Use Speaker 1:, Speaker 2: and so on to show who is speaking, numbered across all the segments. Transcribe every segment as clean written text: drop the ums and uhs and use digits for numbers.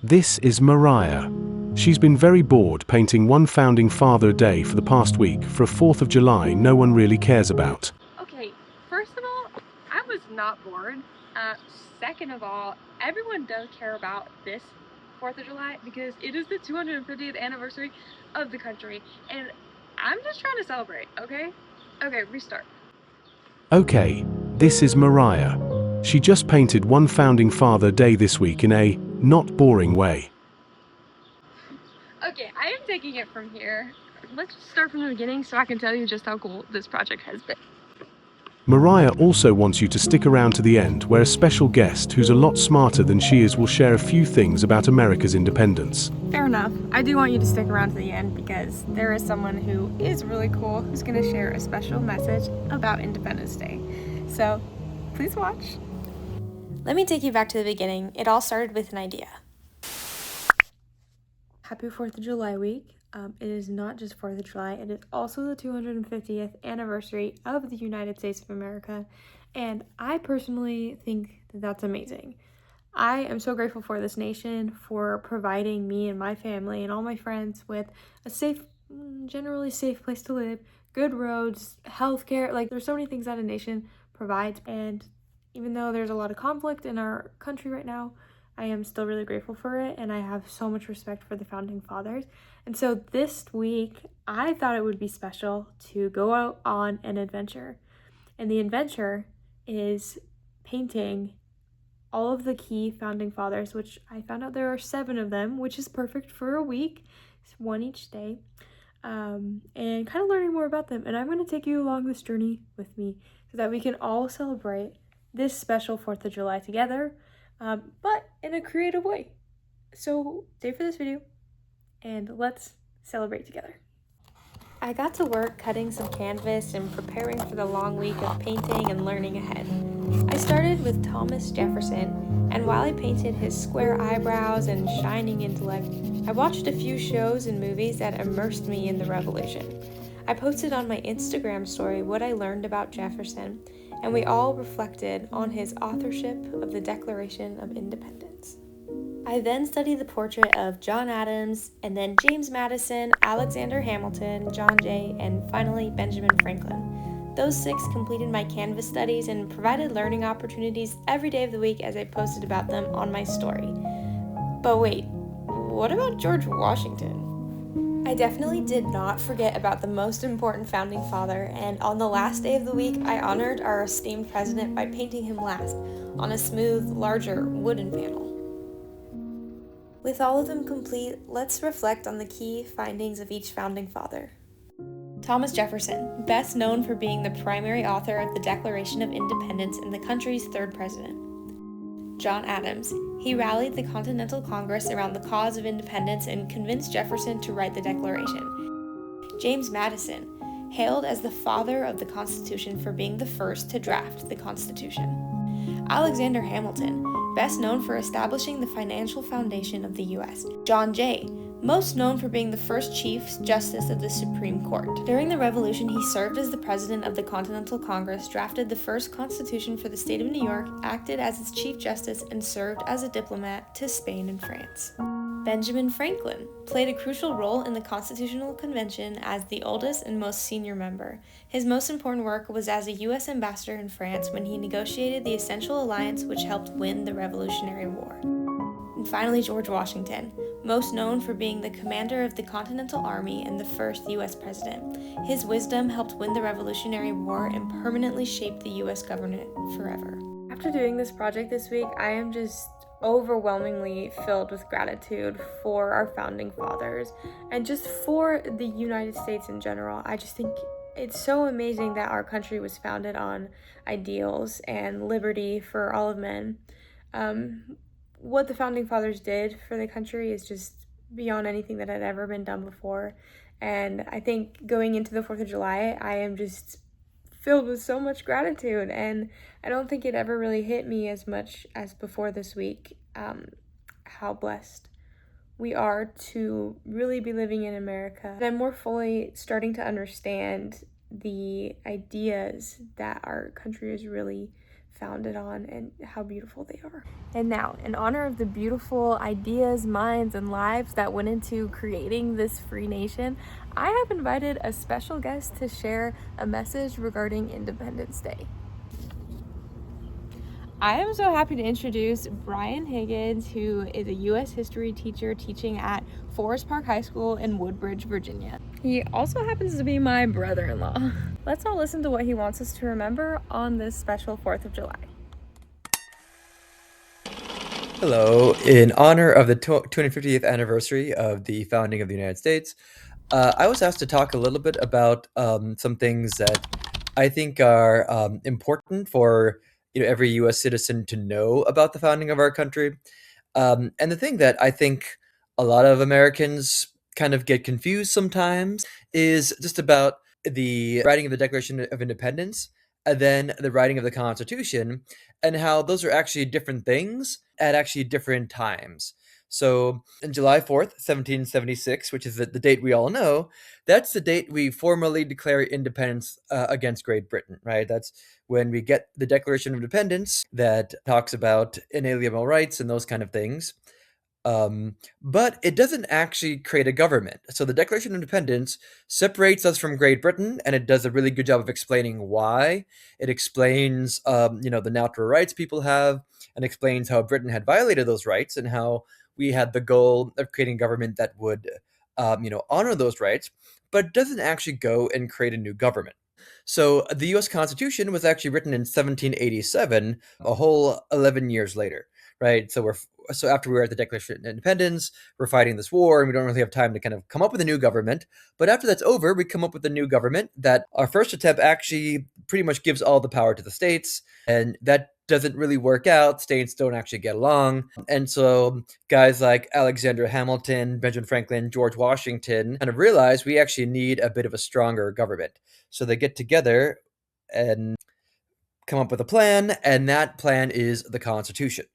Speaker 1: This is Moriah. She's been very bored painting one founding father a day for the past week for a 4th of July no one really cares about.
Speaker 2: Okay, first of all, I was not bored. Second of all, everyone does care about this 4th of July because it is the 250th anniversary of the country, and I'm just trying to celebrate, okay? Okay, restart.
Speaker 1: Okay, this is Moriah. She just painted one founding father day this week in a not boring way.
Speaker 2: Okay, I am taking it from here. Let's just start from the beginning so I can tell you just how cool this project has been.
Speaker 1: Moriah also wants you to stick around to the end, where a special guest who's a lot smarter than she is will share a few things about America's independence.
Speaker 2: Fair enough. I do want you to stick around to the end because there is someone who is really cool who's going to share a special message about Independence Day. So, please watch.
Speaker 3: Let me take you back to the beginning. It all started with an idea.
Speaker 2: Happy 4th of July week. It is not just 4th of July, it is also the 250th anniversary of the United States of America, and I personally think that that's amazing. I am so grateful for this nation for providing me and my family and all my friends with a safe, generally safe place to live, good roads, healthcare. Like, there's so many things that a nation provides, and even though there's a lot of conflict in our country right now, I am still really grateful for it, and I have so much respect for the founding fathers. And so this week, I thought it would be special to go out on an adventure. And the adventure is painting all of the key founding fathers, which I found out there are 7 of them, which is perfect for a week. It's one each day. And kind of learning more about them. And I'm going to take you along this journey with me so that we can all celebrate this special 4th of July together, but in a creative way. So stay for this video and let's celebrate together.
Speaker 3: I got to work cutting some canvas and preparing for the long week of painting and learning ahead. I started with Thomas Jefferson, and while I painted his square eyebrows and shining intellect, I watched a few shows and movies that immersed me in the Revolution. I posted on my Instagram story what I learned about Jefferson, and we all reflected on his authorship of the Declaration of Independence. I then studied the portrait of John Adams, and then James Madison, Alexander Hamilton, John Jay, and finally Benjamin Franklin. Those 6 completed my canvas studies and provided learning opportunities every day of the week as I posted about them on my story. But wait, what about George Washington? I definitely did not forget about the most important founding father, and on the last day of the week, I honored our esteemed president by painting him last on a smooth, larger wooden panel. With all of them complete, let's reflect on the key findings of each founding father. Thomas Jefferson, best known for being the primary author of the Declaration of Independence and the country's 3rd president. John Adams, he rallied the Continental Congress around the cause of independence and convinced Jefferson to write the Declaration. James Madison, hailed as the father of the Constitution for being the first to draft the Constitution. Alexander Hamilton, best known for establishing the financial foundation of the U.S. John Jay, most known for being the first Chief Justice of the Supreme Court. During the Revolution, he served as the president of the Continental Congress, drafted the first constitution for the state of New York, acted as its Chief Justice, and served as a diplomat to Spain and France. Benjamin Franklin played a crucial role in the Constitutional Convention as the oldest and most senior member. His most important work was as a U.S. ambassador in France when he negotiated the essential alliance which helped win the Revolutionary War. And finally, George Washington, most known for being the commander of the Continental Army and the first U.S. president. His wisdom helped win the Revolutionary War and permanently shaped the U.S. government forever.
Speaker 2: After doing this project this week, I am just overwhelmingly filled with gratitude for our founding fathers and just for the United States in general. I just think it's so amazing that our country was founded on ideals and liberty for all of men. What the founding fathers did for the country is just beyond anything that had ever been done before. And I think going into the 4th of July, I am just filled with so much gratitude, and I don't think it ever really hit me as much as before this week, how blessed we are to really be living in America. I'm more fully starting to understand the ideas that our country is really founded on and how beautiful they are. And now, in honor of the beautiful ideas, minds, and lives that went into creating this free nation, I have invited a special guest to share a message regarding Independence Day. I am so happy to introduce Brian Higgins, who is a U.S. history teacher teaching at Forest Park High School in Woodbridge, Virginia. He also happens to be my brother-in-law. Let's all listen to what he wants us to remember on this special 4th of July.
Speaker 4: Hello. In honor of the 250th anniversary of the founding of the United States, I was asked to talk a little bit about some things that I think are important for every U.S. citizen to know about the founding of our country. And the thing that I think a lot of Americans kind of get confused sometimes is just about the writing of the Declaration of Independence and then the writing of the Constitution, and how those are actually different things at actually different times. So, on July 4th, 1776, which is the date we all know, that's the date we formally declare independence against Great Britain, right? That's when we get the Declaration of Independence that talks about inalienable rights and those kind of things. But it doesn't actually create a government. So the Declaration of Independence separates us from Great Britain, and it does a really good job of explaining why. It explains, the natural rights people have, and explains how Britain had violated those rights, and how we had the goal of creating a government that would, honor those rights, but doesn't actually go and create a new government. So the U.S. Constitution was actually written in 1787, a whole 11 years later, right? So after we were at the Declaration of Independence, we're fighting this war, and we don't really have time to kind of come up with a new government. But after that's over, we come up with a new government that our first attempt actually pretty much gives all the power to the states, and that doesn't really work out. States don't actually get along. And so guys like Alexander Hamilton, Benjamin Franklin, George Washington kind of realize we actually need a bit of a stronger government. So they get together and come up with a plan, and that plan is the Constitution.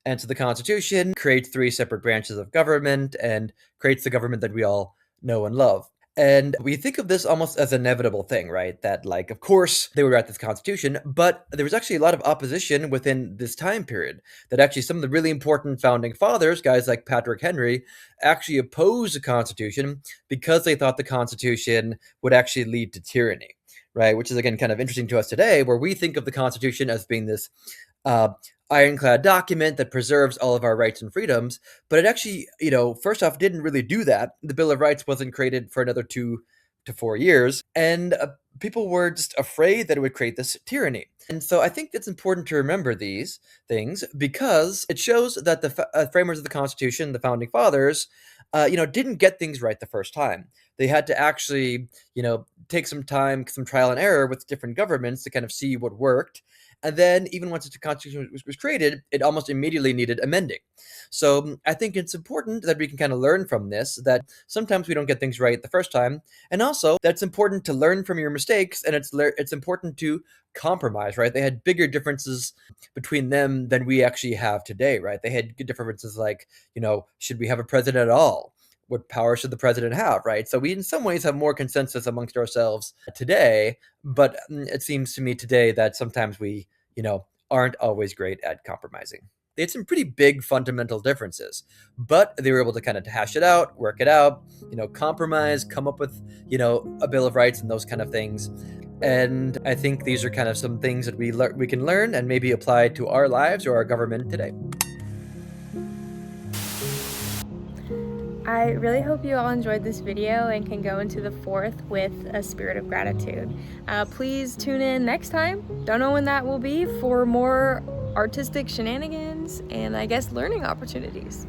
Speaker 4: And so the Constitution creates 3 separate branches of government and creates the government that we all know and love. And we think of this almost as an inevitable thing, right? That, of course, they would write this Constitution, but there was actually a lot of opposition within this time period. That actually some of the really important founding fathers, guys like Patrick Henry, actually opposed the Constitution because they thought the Constitution would actually lead to tyranny, right? Which is, again, kind of interesting to us today, where we think of the Constitution as being this ironclad document that preserves all of our rights and freedoms, but it actually, first off, didn't really do that. The Bill of Rights wasn't created for another 2 to 4 years, and people were just afraid that it would create this tyranny. And so I think it's important to remember these things because it shows that the framers of the Constitution, the founding fathers, didn't get things right the first time. They had to actually, take some time, some trial and error with different governments to kind of see what worked. And then even once the Constitution was created, it almost immediately needed amending. So I think it's important that we can kind of learn from this, that sometimes we don't get things right the first time. And also that it's important to learn from your mistakes, and it's important to compromise, right? They had bigger differences between them than we actually have today, right? They had differences like, should we have a president at all? What power should the president have, right? So we in some ways have more consensus amongst ourselves today, but it seems to me today that sometimes we, aren't always great at compromising. They had some pretty big fundamental differences, but they were able to kind of hash it out, work it out, compromise, come up with, a Bill of Rights and those kind of things. And I think these are kind of some things that we can learn and maybe apply to our lives or our government today.
Speaker 2: I really hope you all enjoyed this video and can go into the 4th with a spirit of gratitude. Please tune in next time, don't know when that will be, for more artistic shenanigans and I guess learning opportunities.